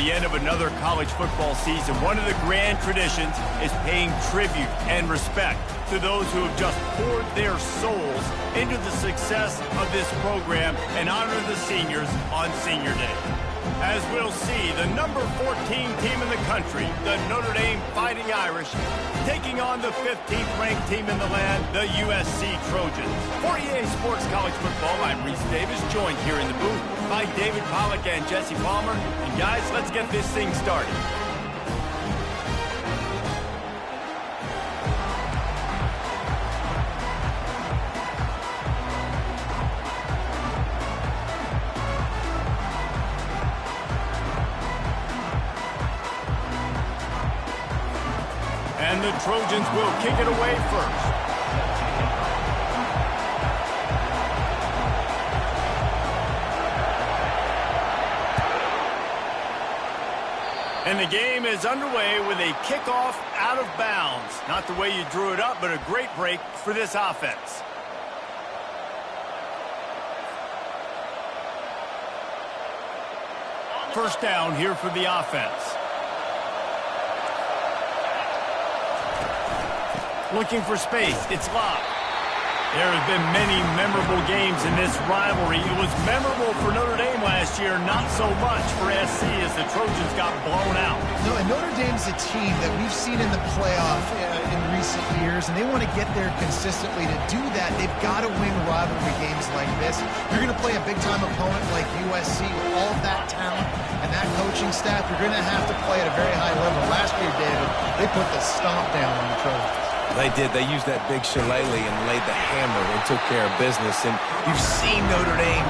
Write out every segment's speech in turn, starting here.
the end of another college football season, one of the grand traditions is paying tribute and respect to those who have just poured their souls into the success of this program and honor the seniors on Senior Day. As we'll see, the number 14 team in the country, the Notre Dame Fighting Irish, taking on the 15th ranked team in the land, the USC Trojans. For EA Sports College Football, I'm Reese Davis, joined here in the booth by David Pollack and Jesse Palmer. And guys, let's get this thing started. And the Trojans will kick it away first. And the game is underway with a kickoff out of bounds. Not the way you drew it up, but a great break for this offense. First down here for the offense. Looking for space. It's locked. There have been many memorable games in this rivalry. It was memorable for Notre Dame last year, not so much for SC as the Trojans got blown out. No, and Notre Dame's a team that we've seen in the playoff in recent years, and they want to get there consistently. To do that, they've got to win rivalry games like this. You're going to play a big-time opponent like USC with all of that talent and that coaching staff. You're going to have to play at a very high level. Last year, David, they put the stomp down on the Trojans. They did. They used that big shillelagh and laid the hammer and took care of business. And you've seen Notre Dame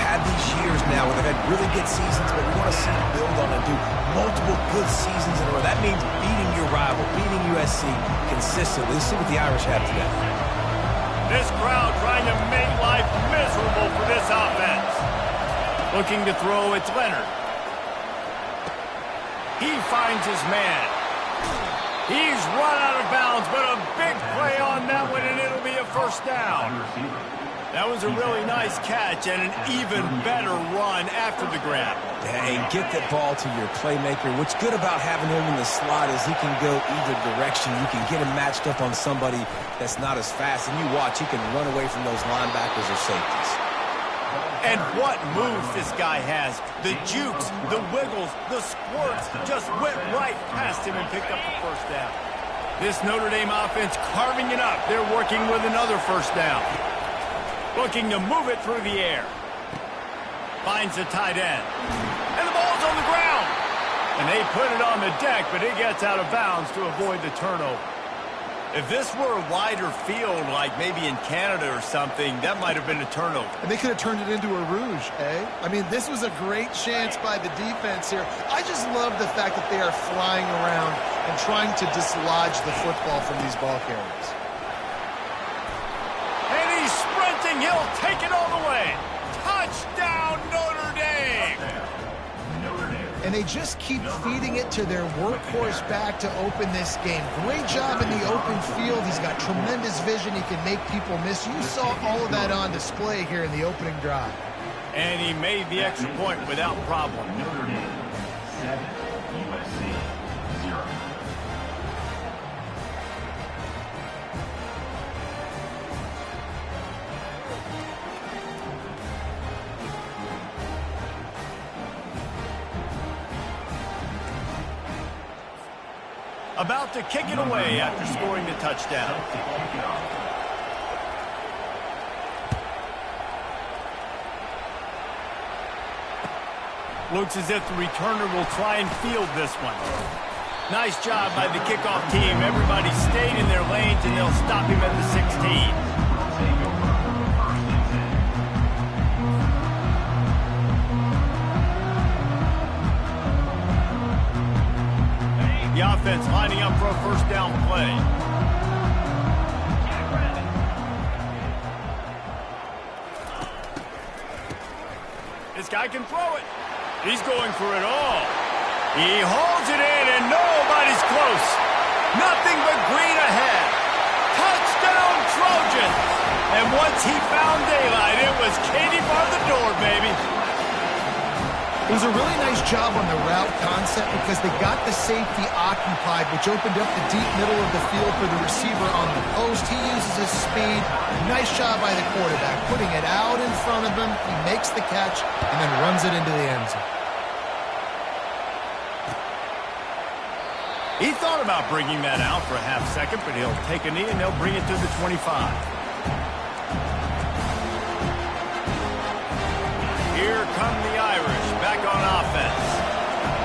have these years now where they've had really good seasons, but we want to see them build on and do multiple good seasons in a row. That means beating your rival, beating USC consistently. Let's see what the Irish have today. This crowd trying to make life miserable for this offense. Looking to throw, it's Leonard. He finds his man. He's run out of bounds, but a big play on that one, and it'll be a first down. That was a really nice catch and an even better run after the grab. Yeah, and get that ball to your playmaker. What's good about having him in the slot is he can go either direction. You can get him matched up on somebody that's not as fast, and you watch, he can run away from those linebackers or safeties. And what moves this guy has. The jukes, the wiggles, the squirts just went right past him and picked up the first down. This Notre Dame offense carving it up. They're working with another first down. Looking to move it through the air. Finds the tight end. And the ball's on the ground. And they put it on the deck, but it gets out of bounds to avoid the turnover. If this were a wider field, like maybe in Canada or something, that might have been a turnover. And they could have turned it into a rouge, eh? I mean, this was a great chance by the defense here. I just love the fact that they are flying around and trying to dislodge the football from these ball carriers. And he's sprinting. He'll take it all the way. Touchdown, Notre Dame! And they just keep feeding it to their workhorse back to open this game. Great job in the open field. He's got tremendous vision. He can make people miss. You saw all of that on display here in the opening drive. And he made the extra point without problem. Notre Dame 7, USC 0. About to kick it away after scoring the touchdown. Looks as if the returner will try and field this one. Nice job by the kickoff team. Everybody stayed in their lanes, and they'll stop him at the 16. The offense lining up for a first down play. This guy can throw it. He's going for it all. He holds it in, and nobody's close. Nothing but green ahead. Touchdown, Trojans. And once he found daylight, it was Katie bar the door, baby. It was a really nice job on the route concept. set because they got the safety occupied, which opened up the deep middle of the field for the receiver on the post. He uses his speed. Nice job by the quarterback, putting it out in front of him. He makes the catch and then runs it into the end zone. He thought about bringing that out for a half second, but he'll take a knee and they'll bring it to the 25. Here come the Irish back on offense.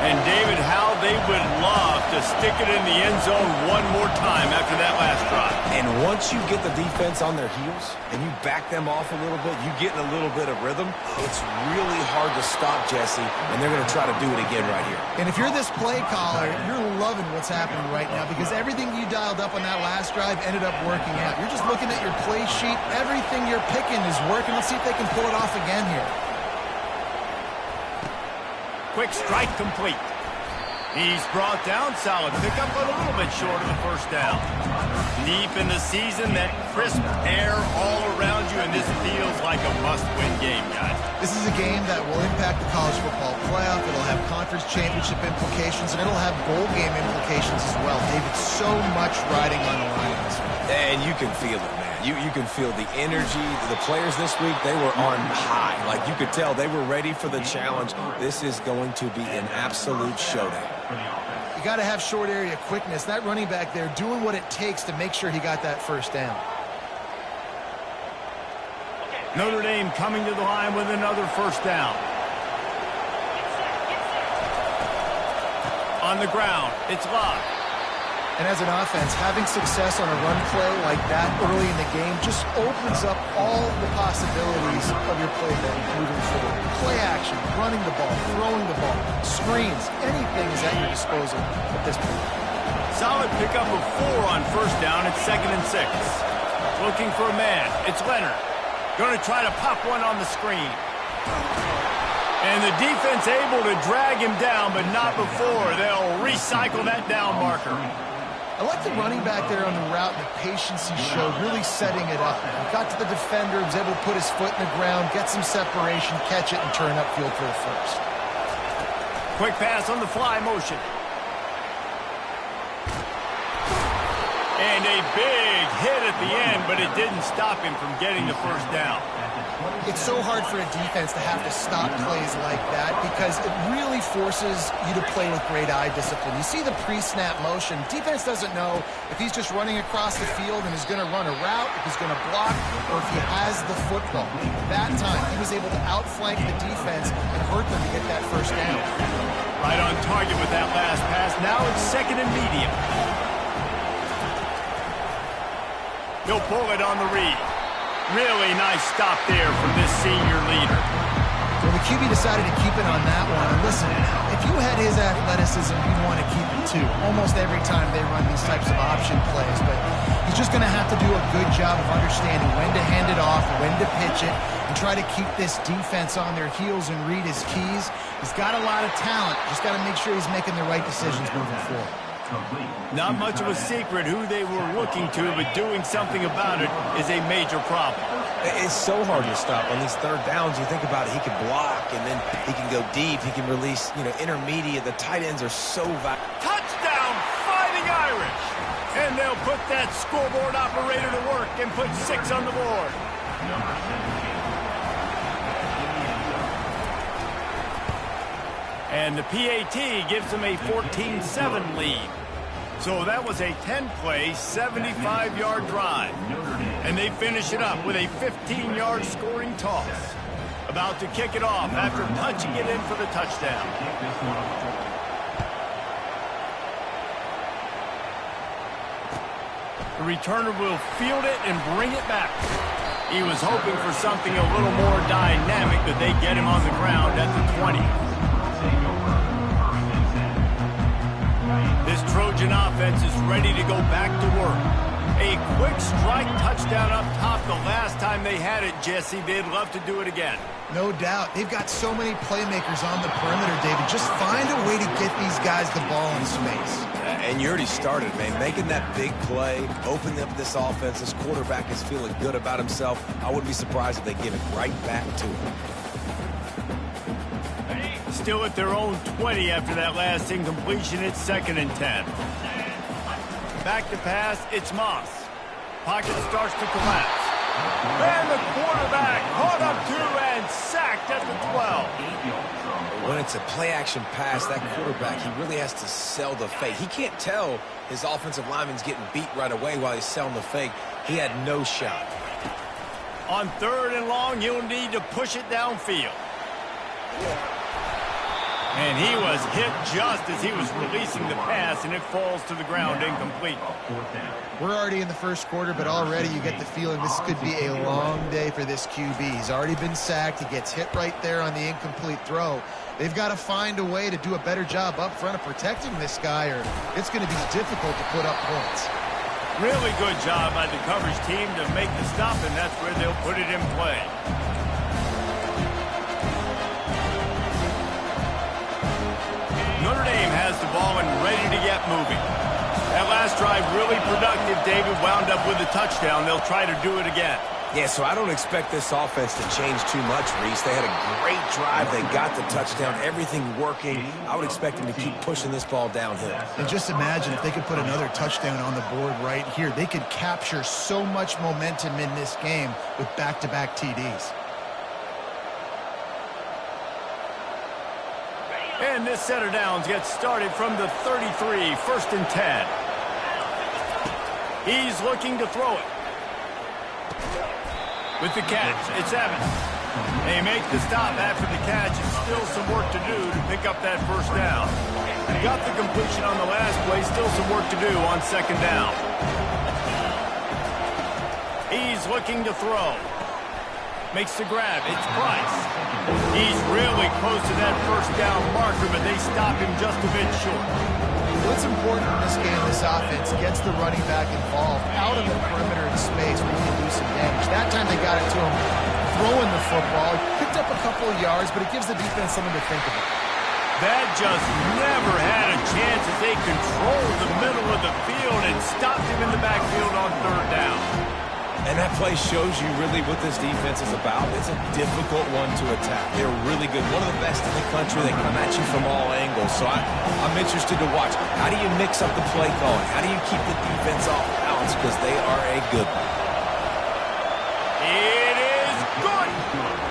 And David, how they would love to stick it in the end zone one more time after that last drive. And once you get the defense on their heels and you back them off a little bit, you get in a little bit of rhythm, it's really hard to stop, Jesse, and they're going to try to do it again right here. And if you're this play caller, you're loving what's happening right now because everything you dialed up on that last drive ended up working out. You're just looking at your play sheet. Everything you're picking is working. Let's see if they can pull it off again here. Quick strike complete. He's brought down. Solid pickup, but a little bit short of the first down. Deep in the season, that crisp air all around you, and this feels like a must-win game, guys. This is a game that will impact the college football playoff. It'll have conference championship implications, and it'll have bowl game implications as well. David, so much riding on the line in this one. And you can feel it, man. You can feel the energy. The players this week, they were on high. Like you could tell they were ready for the challenge. This is going to be an absolute showdown. You got to have short area quickness. That running back there doing what it takes to make sure he got that first down. Notre Dame coming to the line with another first down. On the ground, it's Locke. And as an offense, having success on a run play like that early in the game just opens up all the possibilities of your playbook moving forward. Play action, running the ball, throwing the ball, screens, anything is at your disposal at this point. Solid pickup of 4 on first down. It's 2nd and 6. Looking for a man. It's Leonard. Going to try to pop one on the screen. And the defense able to drag him down, but not before they'll recycle that down marker. I like the running back there on the route and the patience he showed, really setting it up. He got to the defender, was able to put his foot in the ground, get some separation, catch it, and turn upfield for the first. Quick pass on the fly motion. And a big hit at the end, but it didn't stop him from getting the first down. It's so hard for a defense to have to stop plays like that because it really forces you to play with great eye discipline. You see the pre-snap motion. Defense doesn't know if he's just running across the field and is going to run a route, if he's going to block, or if he has the football. That time, he was able to outflank the defense and hurt them to get that first down. Right on target with that last pass. Now it's 2nd and medium. He'll pull it on the read. Really nice stop there from this senior leader. Well, the QB decided to keep it on that one. And listen, if you had his athleticism, you'd want to keep it too. Almost every time they run these types of option plays. But he's just going to have to do a good job of understanding when to hand it off, when to pitch it, and try to keep this defense on their heels and read his keys. He's got a lot of talent. Just got to make sure he's making the right decisions moving forward. Not much of a secret who they were looking to, but doing something about it is a major problem. It's so hard to stop on these third downs. You think about it, he can block, and then he can go deep. He can release, intermediate. The tight ends are so valuable. Touchdown, Fighting Irish! And they'll put that scoreboard operator to work and put 6 on the board. And the PAT gives them a 14-7 lead. So that was a 10-play, 75-yard drive. And they finish it up with a 15-yard scoring toss. About to kick it off after punching it in for the touchdown. The returner will field it and bring it back. He was hoping for something a little more dynamic, but they get him on the ground at the 20. This Trojan offense is ready to go back to work. A quick strike touchdown up top the last time they had it, Jesse. They'd love to do it again. No doubt. They've got so many playmakers on the perimeter, David. Just find a way to get these guys the ball in space. And you already started, man. Making that big play, opening up this offense. This quarterback is feeling good about himself. I wouldn't be surprised if they give it right back to him. still at their own 20 after that last incompletion. It's 2nd and 10. Back to pass, it's Moss. Pocket starts to collapse. And the quarterback caught up to and sacked at the 12. When it's a play-action pass, that quarterback, he really has to sell the fake. He can't tell his offensive lineman's getting beat right away while he's selling the fake. He had no shot. On 3rd and long, you'll need to push it downfield. And he was hit just as he was releasing the pass, and it falls to the ground incomplete. We're already in the first quarter, but already you get the feeling this could be a long day for this QB. He's already been sacked. He gets hit right there on the incomplete throw. They've got to find a way to do a better job up front of protecting this guy, or it's going to be difficult to put up points. Really good job by the coverage team to make the stop, and that's where they'll put it in play. Notre Dame has the ball and ready to get moving. That last drive really productive. David wound up with a touchdown. They'll try to do it again. Yeah, so I don't expect this offense to change too much, Reese. They had a great drive. They got the touchdown, everything working. I would expect them to keep pushing this ball downhill. And just imagine if they could put another touchdown on the board right here. They could capture so much momentum in this game with back-to-back TDs. And this set of downs gets started from the 33, 1st and 10. He's looking to throw it. With the catch, it's Evans. They make the stop after the catch, and still some work to do to pick up that 1st down. Got the completion on the last play, still some work to do on 2nd down. He's looking to throw. Makes the grab, it's Price. He's really close to that 1st down marker, but they stop him just a bit short. What's important in this game, this offense gets the running back involved out of the perimeter in space where he can do some damage. That time they got it to him throwing the football. He picked up a couple of yards, but it gives the defense something to think about. That just never had a chance as they controlled the middle of the field and stopped him in the backfield on 3rd down. And that play shows you really what this defense is about. It's a difficult one to attack. They're really good. One of the best in the country. They come at you from all angles. So I'm interested to watch. How do you mix up the play calling? How do you keep the defense off balance? Because they are a good one. It is good.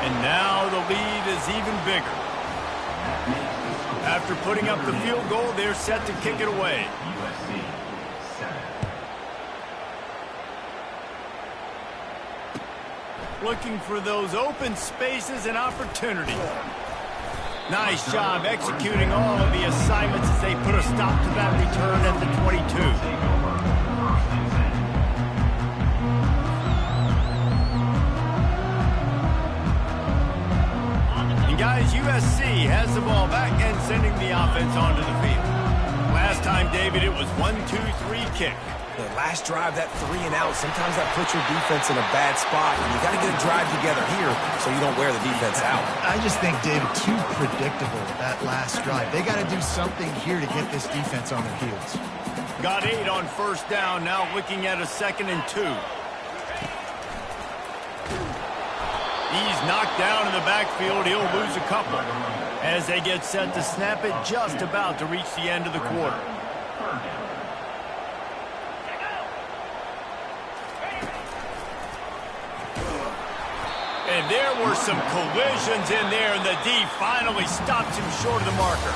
And now the lead is even bigger. After putting up the field goal, they're set to kick it away. Looking for those open spaces and opportunity. Nice job executing all of the assignments as they put a stop to that return at the 22. And guys, USC has the ball back and sending the offense onto the field. Last time, David, it was 1-2-3 kick. The last drive, that 3 and out, sometimes that puts your defense in a bad spot, and you got to get a drive together here so you don't wear the defense out. I just think, David, too predictable, that last drive. They got to do something here to get this defense on their heels. Got 8 on 1st down, now looking at a 2nd and 2. He's knocked down in the backfield. He'll lose a couple as they get set to snap it just about to reach the end of the quarter. And there were some collisions in there, and the D finally stops him short of the marker.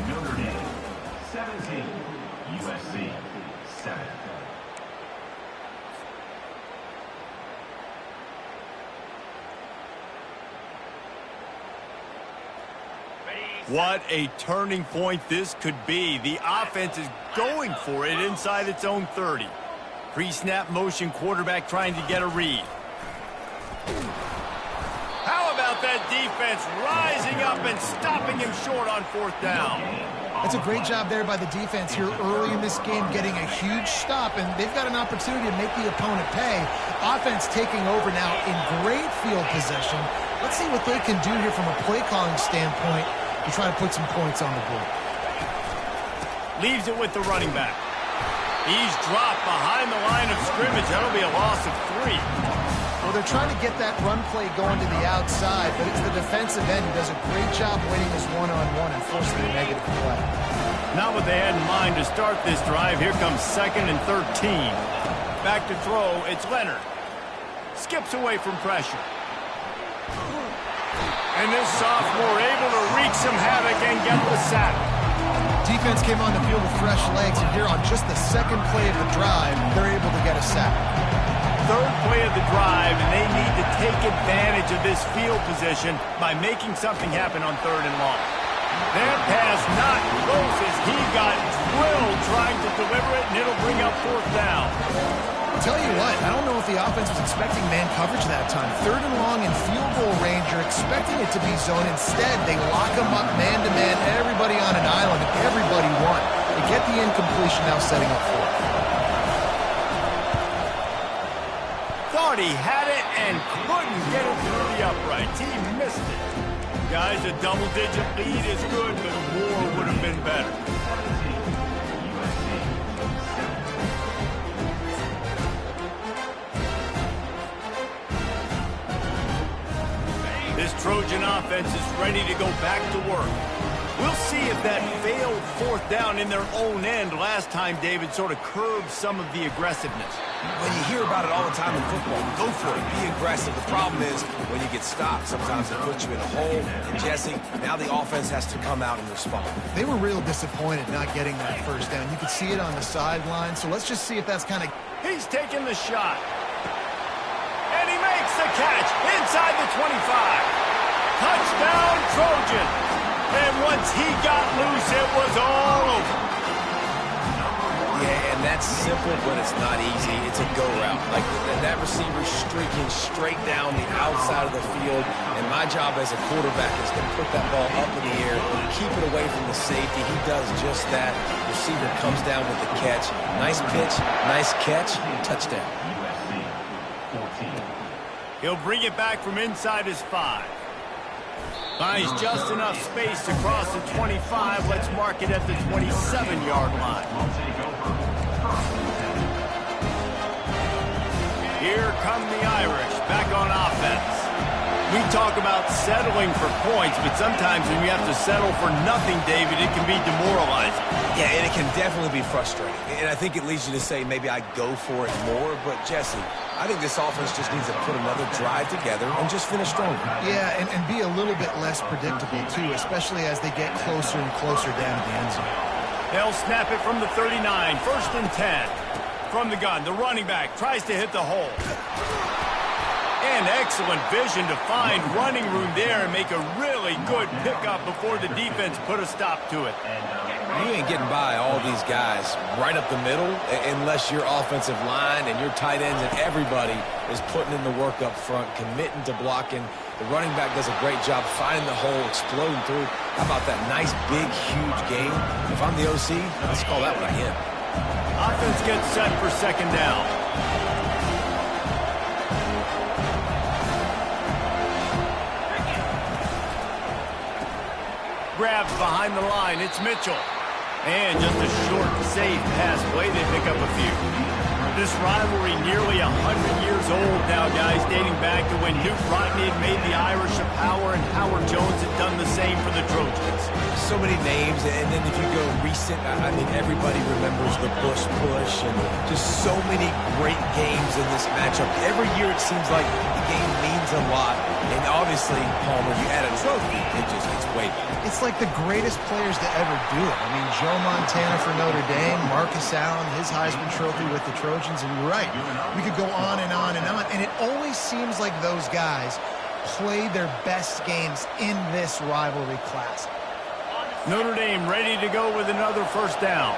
Notre Dame 17, USC 7. What a turning point this could be. The offense is going for it inside its own 30. Pre-snap motion, quarterback trying to get a read. How about that defense rising up and stopping him short on 4th down? That's a great job there by the defense here early in this game, getting a huge stop, and they've got an opportunity to make the opponent pay. Offense taking over now in great field possession. Let's see what they can do here from a play-calling standpoint to try to put some points on the board. Leaves it with the running back. He's dropped behind the line of scrimmage. That'll be a loss of 3. Well, they're trying to get that run play going to the outside, but it's the defensive end who does a great job winning his one-on-one and forcing a negative play. Not what they had in mind to start this drive. Here comes 2nd and 13. Back to throw, it's Leonard. Skips away from pressure. And this sophomore able to wreak some havoc and get the sack. Defense came on the field with fresh legs, and here on just the second play of the drive, they're able to get a sack. Third play of the drive, and they need to take advantage of this field position by making something happen on 3rd and long. That pass not close as he got drilled trying to deliver it, and it'll bring up 4th down. I'll tell you what, I don't know if the offense was expecting man coverage that time. 3rd and long in field goal range, you're expecting it to be zone. Instead, they lock them up man-to-man, everybody on an island, and everybody won. They get the incompletion, now setting up 4th. Thought he had it and couldn't get it through the uprights. He missed it. Guys, a double-digit lead is good, but more would have been better. This Trojan offense is ready to go back to work. We'll see if that failed 4th down in their own end last time, David, sort of curbed some of the aggressiveness. When you hear about it all the time in football, go for it, be aggressive. The problem is when you get stopped, sometimes it puts you in a hole. And Jesse, now the offense has to come out and respond. They were real disappointed not getting that 1st down. You could see it on the sideline, so let's just see if that's kind of... He's taking the shot. And he makes the catch inside the 25. Touchdown, Trojan. And once he got loose, it was all over. Yeah, and that's simple, but it's not easy. It's a go route. Like that receiver streaking straight down the outside of the field, and my job as a quarterback is to put that ball up in the air, keep it away from the safety. He does just that. Receiver comes down with the catch. Nice pitch, nice catch, touchdown. He'll bring it back from inside his 5. Finds just enough space to cross the 25. Let's mark it at the 27-yard line. Here come the Irish, back on offense. We talk about settling for points, but sometimes when you have to settle for nothing, David, it can be demoralizing. Yeah, and it can definitely be frustrating. And I think it leads you to say maybe I go for it more. But, Jesse, I think this offense just needs to put another drive together and just finish stronger. Yeah, and be a little bit less predictable, too, especially as they get closer and closer down to the end zone. They'll snap it from the 39, 1st and 10. From the gun, the running back tries to hit the hole. And excellent vision to find running room there and make a really good pickup before the defense put a stop to it. You ain't getting by all these guys right up the middle unless your offensive line and your tight ends and everybody is putting in the work up front, committing to blocking. The running back does a great job finding the hole, exploding through. How about that nice, big, huge game? If I'm the OC, let's call that one a hit. Offense gets set for 2nd down. Grabs behind the line. It's Mitchell. And just a short, safe pass play. They pick up a few. This rivalry nearly 100 years old now, guys, dating back to when Newt Rodney had made the Irish a power and Howard Jones had done the same for the Trojans. So many names, and then if you go recent, I mean, everybody remembers the Bush push and just so many great games in this matchup. Every year it seems like the game means a lot, and obviously, Palmer, you add a trophy, it's way better. It's like the greatest players to ever do it. I mean, Joe Montana for Notre Dame, Marcus Allen, his Heisman Trophy with the Trojans, and you're right. We could go on and on and on, and it always seems like those guys play their best games in this rivalry class. Notre Dame ready to go with another 1st down.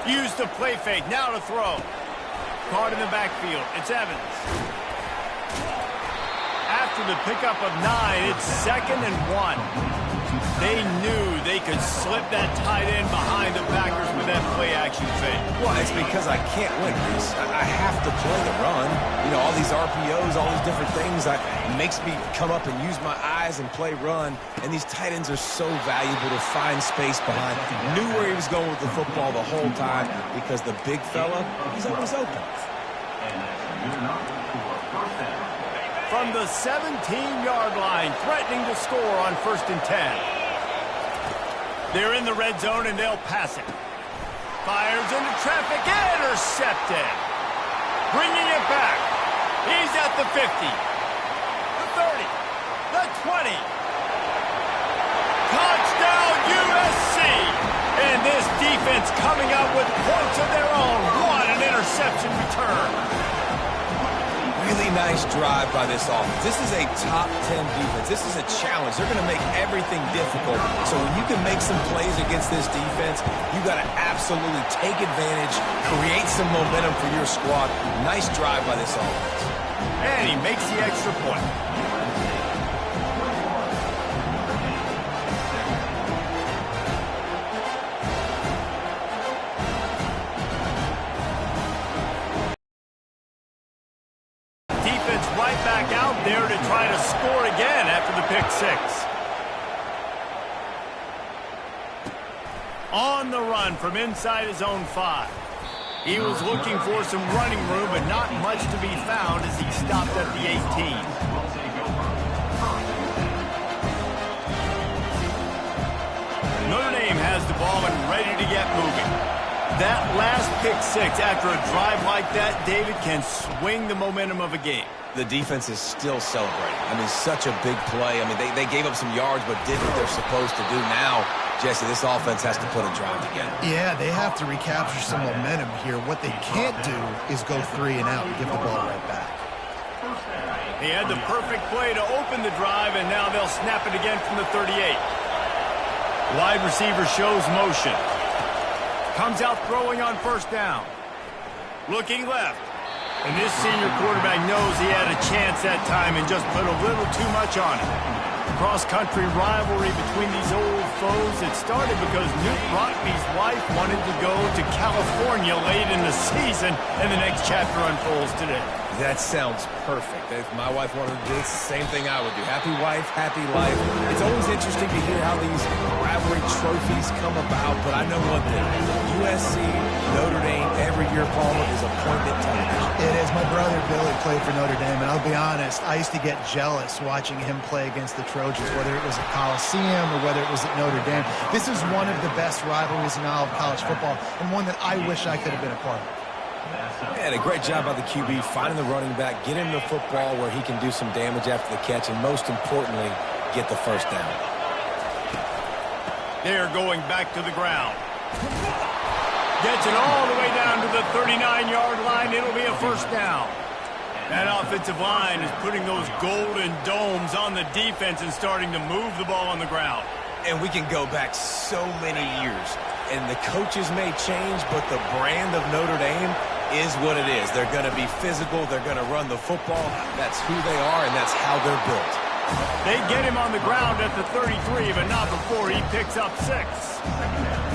Use the play fake, now to throw. Caught in the backfield, it's Evans. After the pickup of 9, it's 2nd and 1. They knew they could slip that tight end behind the backers with that play-action fake. Well, it's because I can't win, Reese. I have to play the run. You know, all these RPOs, all these different things, it makes me come up and use my eyes and play run. And these tight ends are so valuable to find space behind. Knew where he was going with the football the whole time because the big fella, he's always open. And that's good enough for a first down. From the 17-yard line, threatening to score on 1st and 10. They're in the red zone, and they'll pass it. Fires into traffic, intercepted. Bringing it back. He's at the 50, the 30, the 20. Touchdown, USC! And this defense coming up with points of their own. What an interception return. Really nice drive by this offense. This is a top 10 defense. This is a challenge. They're going to make everything difficult. So when you can make some plays against this defense, you got to absolutely take advantage, create some momentum for your squad. Nice drive by this offense. And he makes the extra point. Defense right back out there to try to score again after the pick six. On the run from inside his own 5. He was looking for some running room, but not much to be found as he stopped at the 18. Notre Dame has the ball and ready to get moving. That last pick six after a drive like that, David, can swing the momentum of a game. The defense is still celebrating. I mean, such a big play. I mean, they gave up some yards, but did what they're supposed to do. Now, Jesse, this offense has to put a drive together. Yeah, they have to recapture some momentum here. What they can't do is go 3 and out and give the ball right back. He had the perfect play to open the drive, and now they'll snap it again from the 38. Wide receiver shows motion. Comes out throwing on 1st down. Looking left. And this senior quarterback knows he had a chance that time and just put a little too much on it. Cross-country rivalry between these old foes. It started because Newt Rockne's wife wanted to go to California late in the season, and the next chapter unfolds today. That sounds perfect. If my wife wanted to do it, it's the same thing I would do. Happy wife, happy life. It's always interesting to hear how these rivalry trophies come about, but I know one thing. USC, Notre Dame, every year, Palmer, is appointment television. It is. My brother Billy played for Notre Dame, and I'll be honest, I used to get jealous watching him play against the Trojans, whether it was at Coliseum or whether it was at Notre Dame. This is one of the best rivalries in all of college football, and one that I wish I could have been a part of. And a great job by the QB, finding the running back, get him the football where he can do some damage after the catch, and most importantly, get the 1st down. They're going back to the ground. Gets it all the way down to the 39-yard line. It'll be a 1st down. That offensive line is putting those golden domes on the defense and starting to move the ball on the ground. And we can go back so many years. And the coaches may change, but the brand of Notre Dame is what it is. They're going to be physical. They're going to run the football. That's who they are, and that's how they're built. They get him on the ground at the 33, but not before he picks up 6.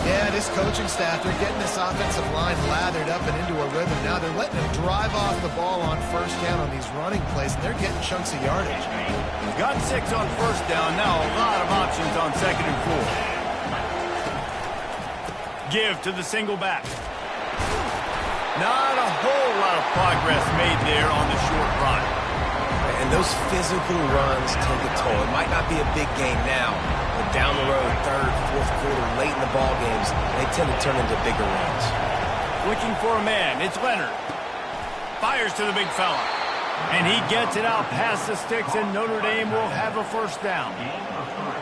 Yeah, this coaching staff, they're getting this offensive line lathered up and into a rhythm. Now they're letting them drive off the ball on 1st down on these running plays, and they're getting chunks of yardage. Got 6 on 1st down. Now a lot of options on 2nd and 4. Give to the single back. Not a whole lot of progress made there on the short run. And those physical runs take a toll. It might not be a big game now, but down the road, 3rd, 4th quarter, late in the ball games, they tend to turn into bigger runs. Looking for a man. It's Leonard. Fires to the big fella. And he gets it out past the sticks, and Notre Dame will have a 1st down.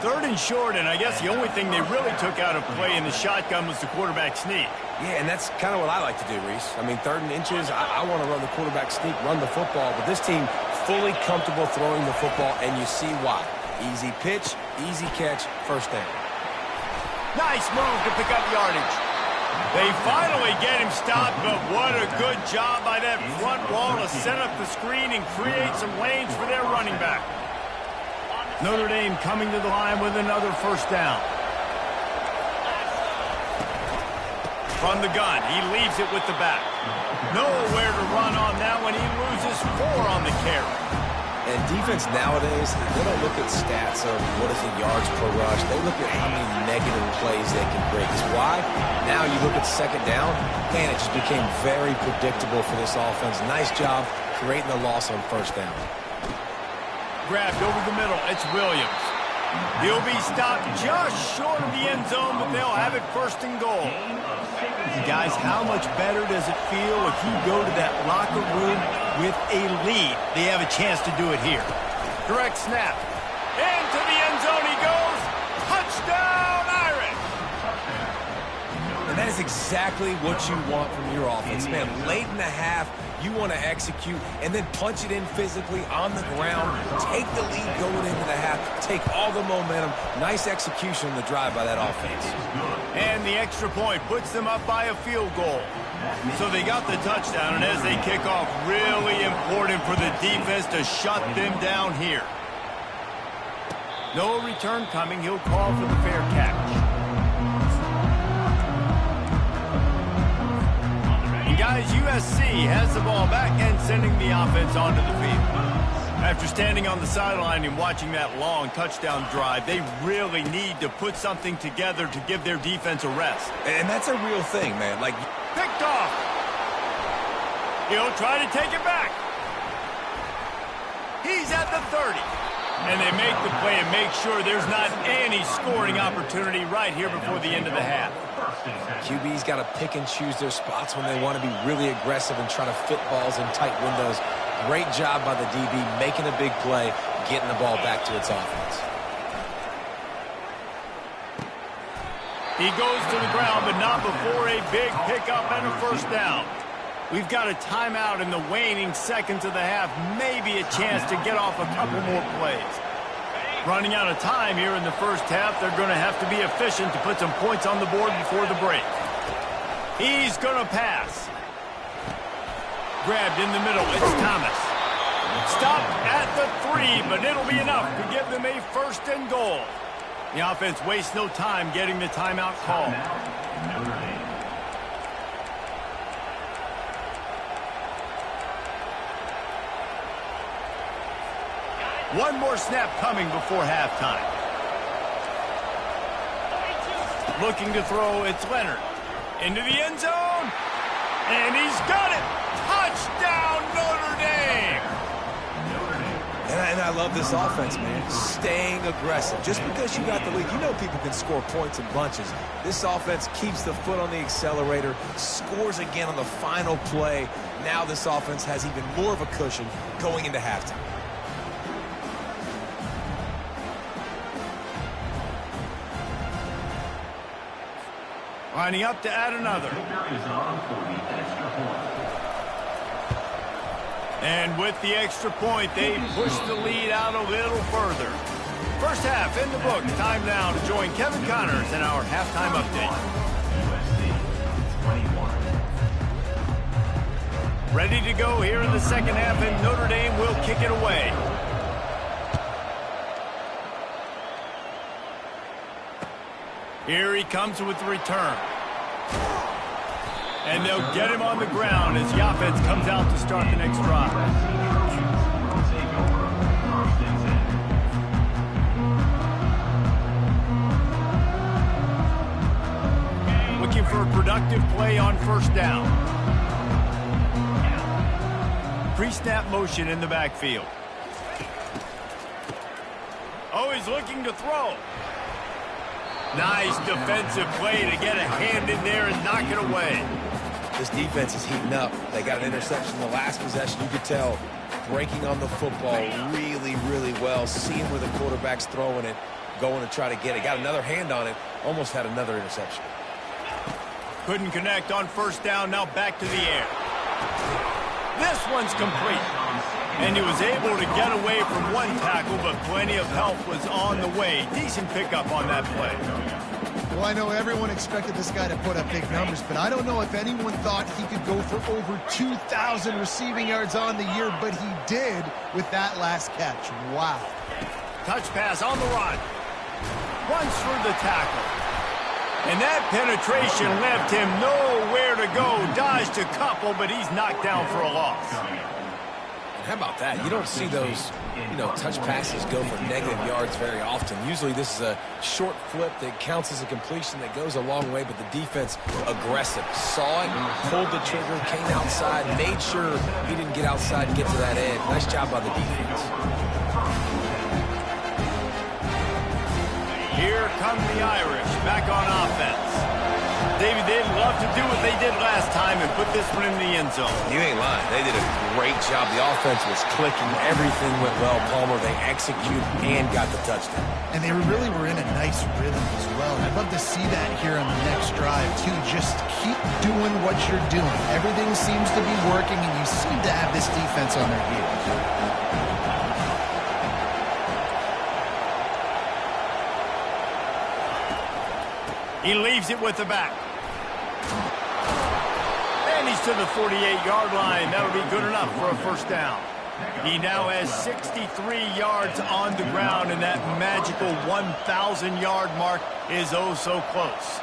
3rd and short, and I guess the only thing they really took out of play in the shotgun was the quarterback sneak. Yeah, and that's kind of what I like to do, Reese. I mean, 3rd and inches, I want to run the quarterback sneak, run the football, but this team fully comfortable throwing the football, and you see why. Easy pitch, easy catch, 1st down. Nice move to pick up yardage. They finally get him stopped, but what a good job by that front wall to set up the screen and create some lanes for their running back. Notre Dame coming to the line with another 1st down. From the gun, he leaves it with the back. Nowhere to run on that one. He loses 4 on the carry. And defense nowadays, they don't look at stats of what is the yards per rush. They look at how many negative plays they can break. Because why? Now you look at second down, man, it just became very predictable for this offense. Nice job creating the loss on first down. Grabbed over the middle. It's Williams. He'll be stopped just short of the end zone, but they'll have it first and goal. Guys, how much better does it feel if you go to that locker room with a lead? They have a chance to do it here. Direct snap. Into the end zone he goes. Touchdown, Irish! And that is exactly what you want from your offense. Man, late in the half, you want to execute and then punch it in physically on the ground. Take the lead going into the half. Take all the momentum. Nice execution on the drive by that offense. And the extra point puts them up by a field goal. So they got the touchdown, and as they kick off, really important for the defense to shut them down here. No return coming. He'll call for the fair catch. Guys, USC has the ball back and sending the offense onto the field. After standing on the sideline and watching that long touchdown drive, they really need to put something together to give their defense a rest. And that's a real thing, man. Like, picked off. He'll try to take it back. He's at the 30. And they make the play and make sure there's not any scoring opportunity right here before the end of the half. QB's got to pick and choose their spots when they want to be really aggressive and try to fit balls in tight windows. Great job by the DB making a big play, getting the ball back to its offense. He goes to the ground, but not before a big pickup and a first down. We've got a timeout in the waning seconds of the half. Maybe a chance to get off a couple more plays. Running out of time here in the first half. They're going to have to be efficient to put some points on the board before the break. He's going to pass. Grabbed in the middle. It's Thomas. Stopped at the 3, but it'll be enough to give them a first and goal. The offense wastes no time getting the timeout called. One more snap coming before halftime. Looking to throw, it's Leonard. Into the end zone. And he's got it. Touchdown, Notre Dame. And I love this offense, man. Staying aggressive. Just because you got the lead, you know people can score points in bunches. This offense keeps the foot on the accelerator, scores again on the final play. Now this offense has even more of a cushion going into halftime. Lining up to add another. And with the extra point, they push the lead out a little further. First half in the books. Time now to join Kevin Connors in our halftime update. Ready to go here in the second half, and Notre Dame will kick it away. Here he comes with the return. And they'll get him on the ground as Yafets comes out to start the next drive. Looking for a productive play on first down. Pre-snap motion in the backfield. Oh, he's looking to throw. Nice defensive play to get a hand in there and knock it away. This defense is heating up. They got an interception the last possession. You could tell breaking on the football really, really well. Seeing where the quarterback's throwing it, going to try to get it. Got another hand on it. Almost had another interception. Couldn't connect on first down. Now back to the air. This one's complete. And he was able to get away from one tackle, but plenty of help was on the way. Decent pickup on that play. Well, I know everyone expected this guy to put up big numbers, but I don't know if anyone thought he could go for over 2,000 receiving yards on the year, but he did with that last catch. Wow. Touch pass on the run. Runs through the tackle. And that penetration left him nowhere to go. Dodged a couple, but he's knocked down for a loss. How about that? You don't see those, touch passes go for negative yards very often. Usually this is a short flip that counts as a completion that goes a long way, but the defense aggressive. Saw it, pulled the trigger, came outside, made sure he didn't get outside and get to that edge. Nice job by the defense. Here come the Irish back on offense. David, they'd love to do what they did last time and put this one in the end zone. You ain't lying. They did a great job. The offense was clicking. Everything went well, Palmer. They executed and got the touchdown. And they really were in a nice rhythm as well. And I'd love to see that here on the next drive, too. Just keep doing what you're doing. Everything seems to be working, and you seem to have this defense on their heels. He leaves it with the back. And he's to the 48-yard line. That'll be good enough for a first down. He now has 63 yards on the ground, and that magical 1,000-yard mark is oh so close.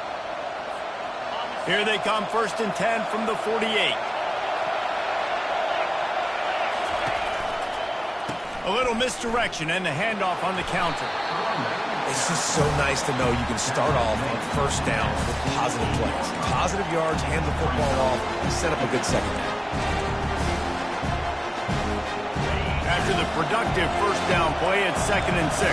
Here they come, 1st and 10 from the 48. A little misdirection and the handoff on the counter. It's just so nice to know you can start off on first down with positive plays. Positive yards, hand the football off, and set up a good second down. After the productive first down play, it's 2nd and 6.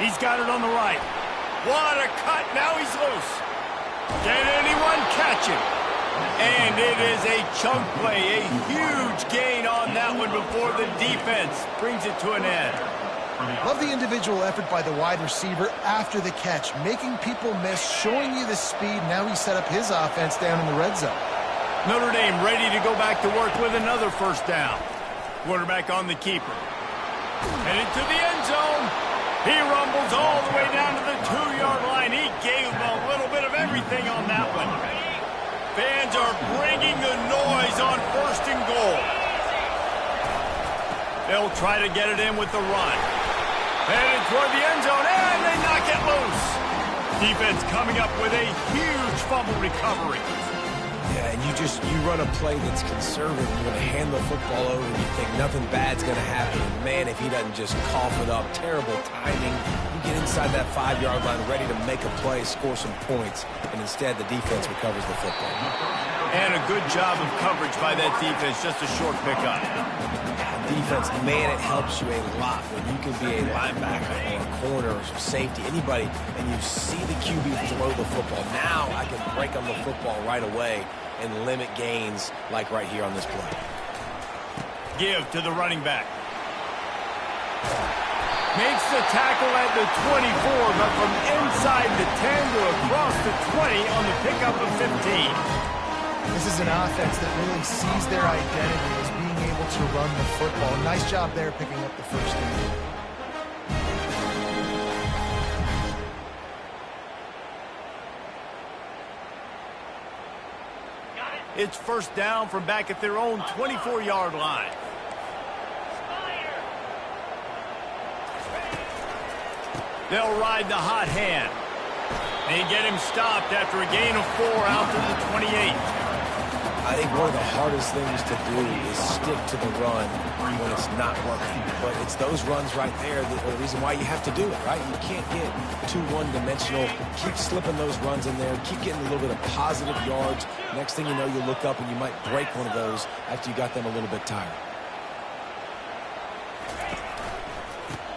He's got it on the right. What a cut. Now he's loose. Can anyone catch him? And it is a chunk play, a huge gain on that one before the defense brings it to an end. Love the individual effort by the wide receiver after the catch, making people miss, showing you the speed. Now he set up his offense down in the red zone. Notre Dame ready to go back to work with another first down. Quarterback on the keeper. Headed to the end zone. He rumbles all the way down to the 2-yard line. He gave him a little bit of everything on that one. Fans are bringing the noise on 1st and goal. They'll try to get it in with the run. Headed toward the end zone, and they knock it loose. Defense coming up with a huge fumble recovery. Yeah, and you run a play that's conservative. You're going to hand the football over, and you think nothing bad's going to happen. Man, if he doesn't just cough it up, terrible timing. You get inside that 5-yard line ready to make a play, score some points, and instead the defense recovers the football. And a good job of coverage by that defense, just a short pickup. Defense, man, it helps you a lot when you can be a linebacker or a corner or safety, anybody, and you see the QB throw the football. Now I can break on the football right away and limit gains like right here on this play. Give to the running back. Makes the tackle at the 24, but from inside the 10 to across the 20 on the pickup of 15. This is an offense that really sees their identity as being able to run the football. Nice job there picking up the first down. It's first down from back at their own 24-yard line. They'll ride the hot hand. They get him stopped after a gain of 4 out to the 28. I think one of the hardest things to do is stick to the run when it's not working. But it's those runs right there that are the reason why you have to do it, right? You can't get too one-dimensional. Keep slipping those runs in there. Keep getting a little bit of positive yards. Next thing you know, you look up and you might break one of those after you got them a little bit tired.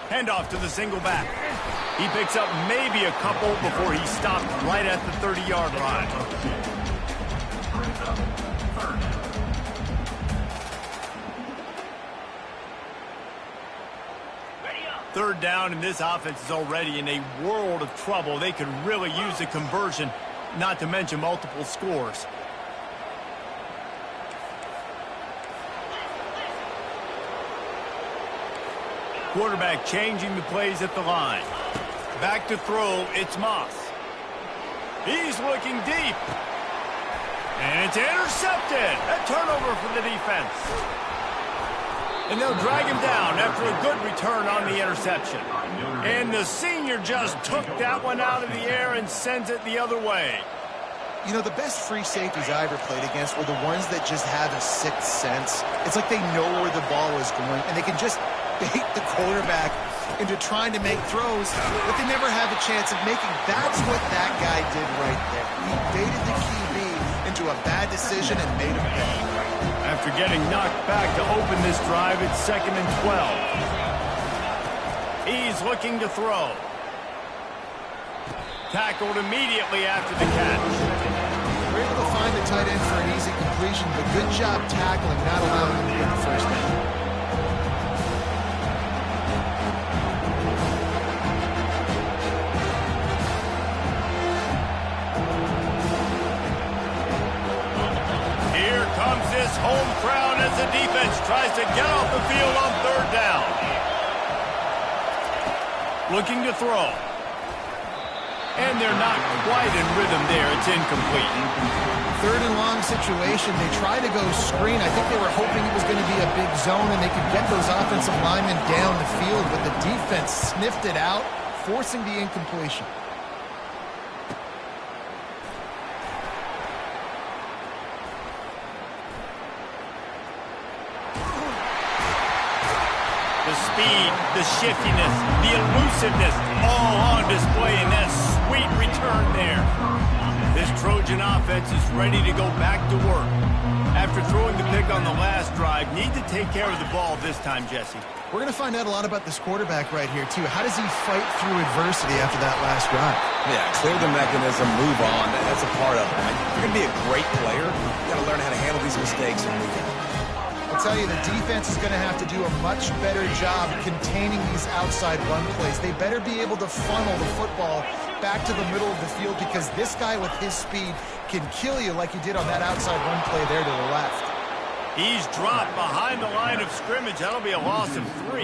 Handoff to the single back. He picks up maybe a couple before he's stopped right at the 30-yard line. Third down, and this offense is already in a world of trouble. They could really use a conversion, not to mention multiple scores. Quarterback changing the plays at the line. Back to throw, it's Moss. He's looking deep. And it's intercepted. A turnover for the defense. And they'll drag him down after a good return on the interception. And the senior just took that one out of the air and sends it the other way. You know, the best free safeties I ever played against were the ones that just have a sixth sense. It's like they know where the ball is going, and they can just bait the quarterback into trying to make throws that they never have a chance of making. That's what that guy did right there. He baited the QB into a bad decision and made him pay. After getting knocked back to open this drive, it's 2nd and 12. He's looking to throw. Tackled immediately after the catch. We're able to find the tight end for an easy completion, but good job tackling, not allowing him to get the first down. Here comes this home crowd as the defense tries to get off the field on 3rd down. Looking to throw. And they're not quite in rhythm there. It's incomplete. 3rd and long situation. They tried to go screen. I think they were hoping it was going to be a big zone and they could get those offensive linemen down the field, but the defense sniffed it out, forcing the incompletion. The speed, the shiftiness, the elusiveness, all on display in that sweet return there. This Trojan offense is ready to go back to work. After throwing the pick on the last drive, need to take care of the ball this time, Jesse. We're going to find out a lot about this quarterback right here, too. How does he fight through adversity after that last drive? Yeah, clear the mechanism, move on. That's a part of it. If you're going to be a great player, you got to learn how to handle these mistakes and move on. I'll tell you, the defense is going to have to do a much better job containing these outside run plays. They better be able to funnel the football back to the middle of the field because this guy with his speed can kill you like he did on that outside run play there to the left. He's dropped behind the line of scrimmage. That'll be a loss of 3.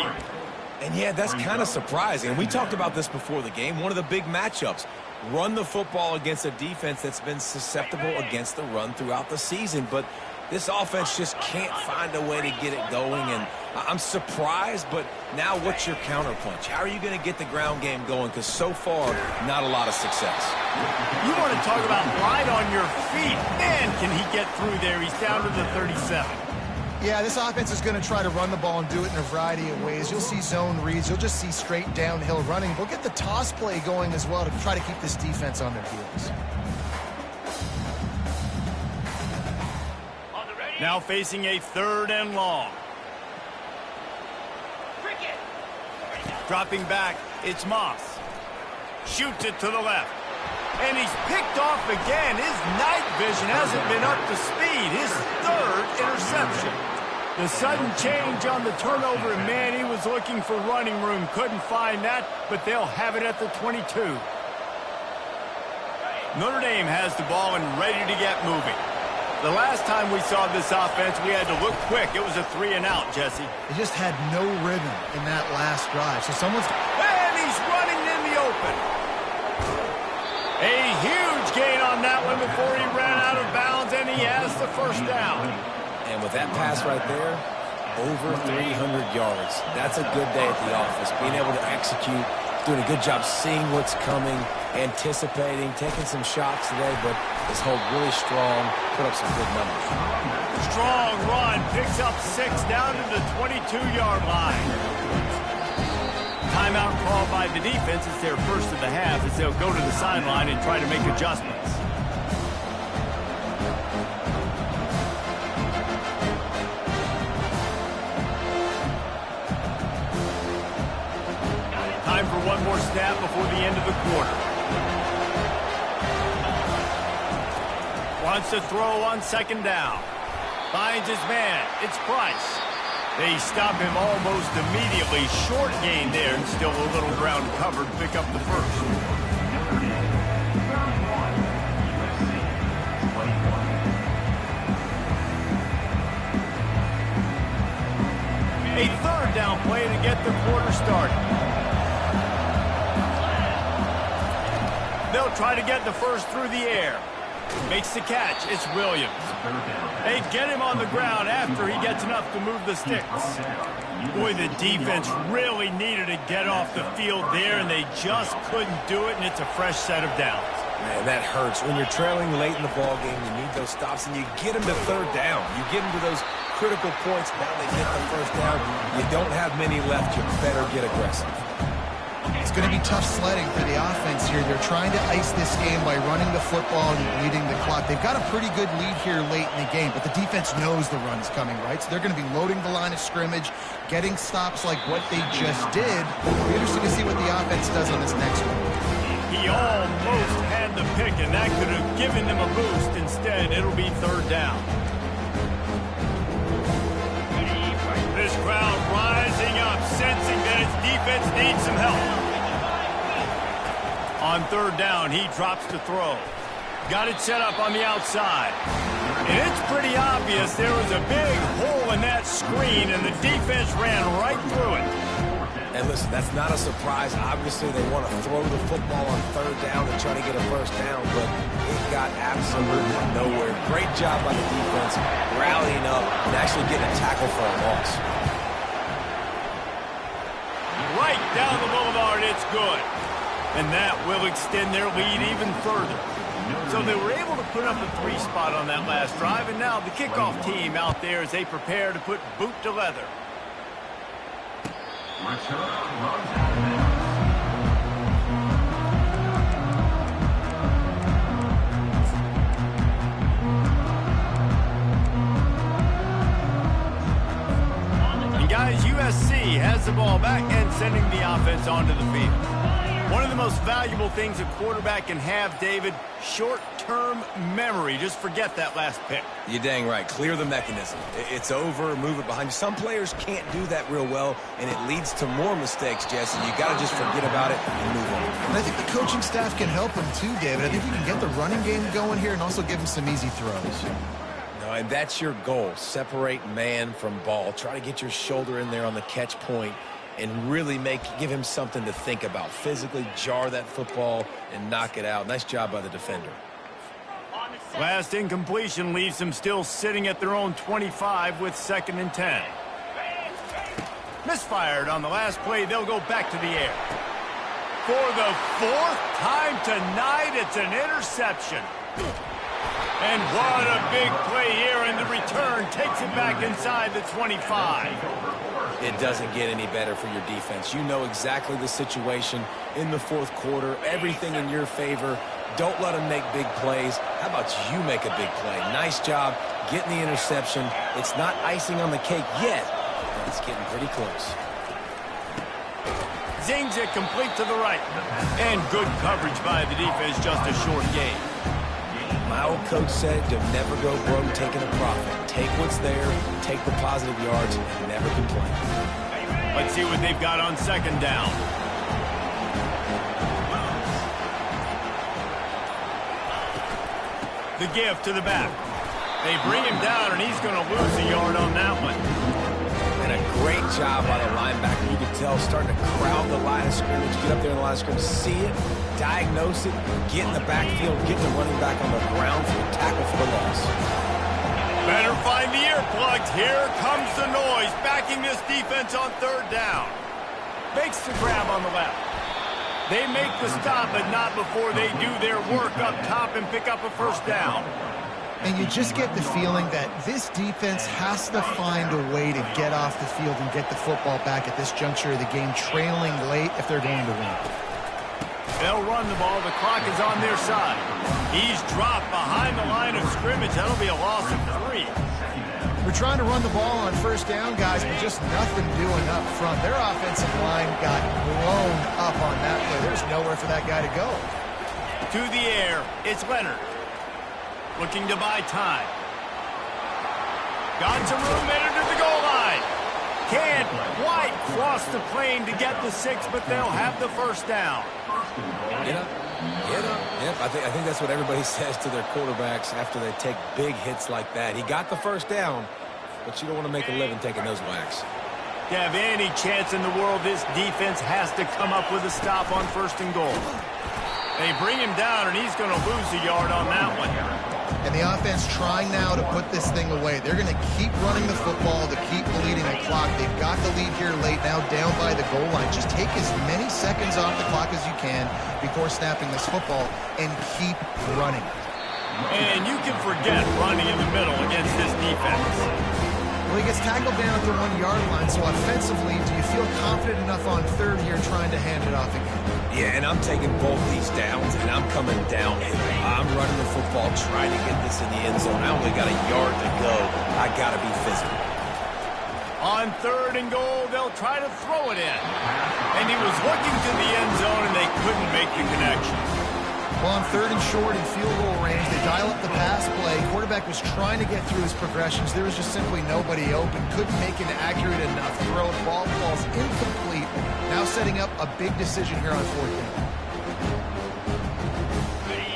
And yeah, that's kind of surprising. We talked about this before the game. One of the big matchups. Run the football against a defense that's been susceptible against the run throughout the season. But this offense just can't find a way to get it going, and I'm surprised, but now what's your counterpunch? How are you going to get the ground game going? Because so far, not a lot of success. You want to talk about light on your feet. Man, can he get through there. He's down to the 37. Yeah, this offense is going to try to run the ball and do it in a variety of ways. You'll see zone reads. You'll just see straight downhill running. We'll get the toss play going as well to try to keep this defense on their heels. Now facing a 3rd and long. Dropping back, it's Moss. Shoots it to the left. And he's picked off again. His night vision hasn't been up to speed. His 3rd interception. The sudden change on the turnover, and man, he was looking for running room. Couldn't find that, but they'll have it at the 22. Notre Dame has the ball and ready to get moving. The last time we saw this offense, we had to look quick. It was a 3 and out, Jesse. They just had no rhythm in that last drive. So someone's... And he's running in the open. A huge gain on that one before he ran out of bounds, and he has the first down. And with that pass right there, over 300 yards. That's a good day at the office. Being able to execute, doing a good job seeing what's coming, anticipating, taking some shots today, but his hold really strong, put up some good numbers. Strong run, picks up 6 down to the 22-yard line. Timeout called by the defense. It's their first of the half as they'll go to the sideline and try to make adjustments. Time for one more snap before the end of the quarter. Wants to throw on 2nd down. Finds his man. It's Price. They stop him almost immediately. Short gain there, and still a little ground covered. Pick up the first. A 3rd down play to get the quarter started. They'll try to get the first through the air. Makes the catch. It's Williams. They get him on the ground after he gets enough to move the sticks. Boy, the defense really needed to get off the field there, and they just couldn't do it, and it's a fresh set of downs. Man, that hurts. When you're trailing late in the ball game, you need those stops, and you get them to third down. You get them to those critical points. Now they get the first down. You don't have many left. You better get aggressive. It's going to be tough sledding for the offense here. They're trying to ice this game by running the football and bleeding the clock. They've got a pretty good lead here late in the game, but the defense knows the run's coming, right? So they're going to be loading the line of scrimmage, getting stops like what they just did. It'll be interesting to see what the offense does on this next one. He almost had the pick, and that could have given them a boost. Instead, it'll be third down. This crowd rising up, sensing that its defense needs some help. On third down, he drops to throw. Got it set up on the outside. And it's pretty obvious there was a big hole in that screen, and the defense ran right through it. And listen, that's not a surprise. Obviously, they want to throw the football on third down and try to get a first down, but it got absolutely nowhere. Great job by the defense, rallying up and actually getting a tackle for a loss. Right down the boulevard, it's good. And that will extend their lead even further. So they were able to put up a 3 spot on that last drive, and now the kickoff team out there as they prepare to put boot to leather. And guys, USC has the ball back and sending the offense onto the field. One of the most valuable things a quarterback can have, David, short-term memory. Just forget that last pick. You're dang right. Clear the mechanism. It's over, move it behind you. Some players can't do that real well, and it leads to more mistakes, Jesse. You got to just forget about it and move on. And I think the coaching staff can help him too, David. I think you can get the running game going here and also give him some easy throws. No, and that's your goal. Separate man from ball. Try to get your shoulder in there on the catch point and really give him something to think about. Physically jar that football and knock it out. Nice job by the defender. Last incompletion leaves them still sitting at their own 25 with 2nd and 10. Misfired on the last play. They'll go back to the air. For the 4th time tonight, it's an interception. And what a big play here, and the return takes it back inside the 25. It doesn't get any better for your defense. You know exactly the situation in the 4th quarter. Everything in your favor. Don't let them make big plays. How about you make a big play? Nice job getting the interception. It's not icing on the cake yet, but it's getting pretty close. Zings it complete to the right. And good coverage by the defense, just a short gain. My old coach said you'll never go broke taking a profit. Take what's there, take the positive yards, and never complain. Let's see what they've got on 2nd down. The give to the back. They bring him down, and he's going to lose a yard on that one. And a great job by the linebacker. You can tell starting to crowd the line of scrimmage, get up there in the line of scrimmage, see it, diagnose it, get in the backfield, get the running back on the ground for a tackle for the loss. Better find the earplugs. Here comes the noise, backing this defense on 3rd down. Makes the grab on the left. They make the stop, but not before they do their work up top and pick up a 1st down. And you just get the feeling that this defense has to find a way to get off the field and get the football back at this juncture of the game, trailing late if they're going to win. They'll run the ball. The clock is on their side. He's dropped behind the line of scrimmage. That'll be a loss of 3. We're trying to run the ball on 1st down, guys, but just nothing doing up front. Their offensive line got blown up on that play. There's nowhere for that guy to go. To the air, it's Leonard. Looking to buy time. Got some room headed to the goal line. Can't quite cross the plane to get the 6, but they'll have the 1st down. Get up. Get up. Yep, I think that's what everybody says to their quarterbacks after they take big hits like that. He got the 1st down, but you don't want to make a living taking those whacks. To have any chance in the world, this defense has to come up with a stop on 1st and goal. They bring him down, and he's going to lose a yard on that one. And the offense trying now to put this thing away. They're going to keep running the football to keep bleeding the clock. They've got the lead here late, now down by the goal line. Just take as many seconds off the clock as you can before snapping this football and keep running. And you can forget running in the middle against this defense. Well, he gets tackled down at the 1-yard line, so offensively, do you feel confident enough on third here trying to hand it off again? Yeah, and I'm taking both these downs, and I'm coming downhill. I'm running the football, trying to get this in the end zone. I only got a yard to go. I got to be physical. On 3rd and goal, they'll try to throw it in. And he was looking to the end zone, and they couldn't make the connection. Well, on 3rd and short in field goal range, they dial up the pass play. Quarterback was trying to get through his progressions. There was just simply nobody open. Couldn't make an accurate enough throw. The ball falls incomplete. Now setting up a big decision here on 4th down.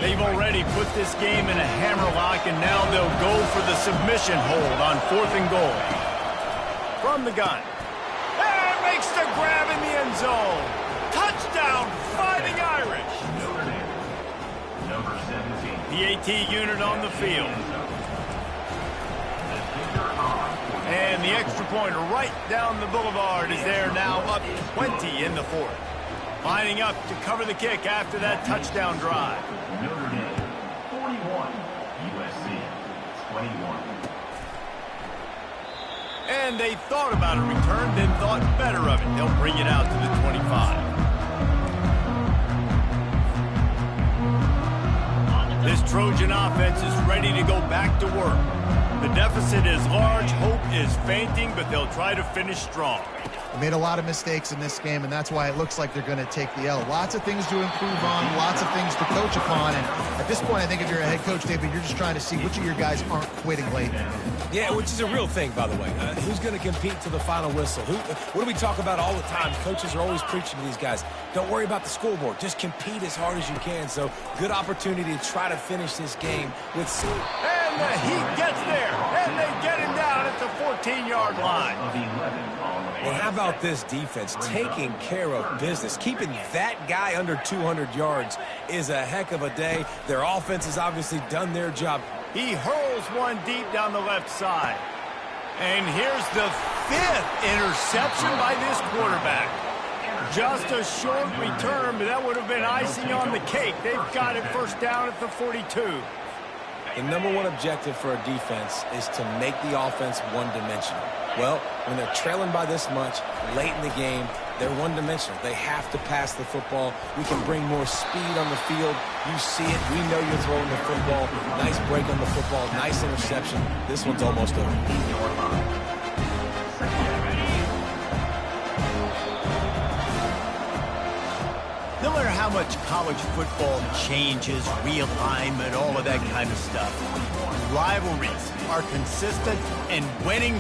They've already put this game in a hammerlock, and now they'll go for the submission hold on 4th and goal. From the gun. And makes the grab in the end zone. Touchdown, Fighting Irish. Number 17. The AT unit on the field. And the extra pointer right down the boulevard is there now, up 20 in the 4th. Lining up to cover the kick after that touchdown drive. Notre Dame, 41. USC, 21. And they thought about a return, then thought better of it. They'll bring it out to the 25. This Trojan offense is ready to go back to work. The deficit is large, hope is fainting, but they'll try to finish strong. They made a lot of mistakes in this game, and that's why it looks like they're going to take the L. Lots of things to improve on, lots of things to coach upon, and at this point, I think if you're a head coach, David, you're just trying to see which of your guys aren't quitting late. Yeah, which is a real thing, by the way. Who's going to compete to the final whistle? What do we talk about all the time? Coaches are always preaching to these guys. Don't worry about the scoreboard. Just compete as hard as you can. So, good opportunity to try to finish this game with... And the Heat gets there, and they get him down at the 14-yard line. And how about this defense taking care of business? Keeping that guy under 200 yards is a heck of a day. Their offense has obviously done their job. He hurls one deep down the left side. And here's the 5th interception by this quarterback. Just a short return, but that would have been icing on the cake. They've got it first down at the 42. The number one objective for a defense is to make the offense one-dimensional. Well, when they're trailing by this much, late in the game, they're one-dimensional. They have to pass the football. We can bring more speed on the field. You see it. We know you're throwing the football. Nice break on the football. Nice interception. This one's almost over. No matter how much college football changes, realignment, all of that kind of stuff, rivalries are consistent, and winning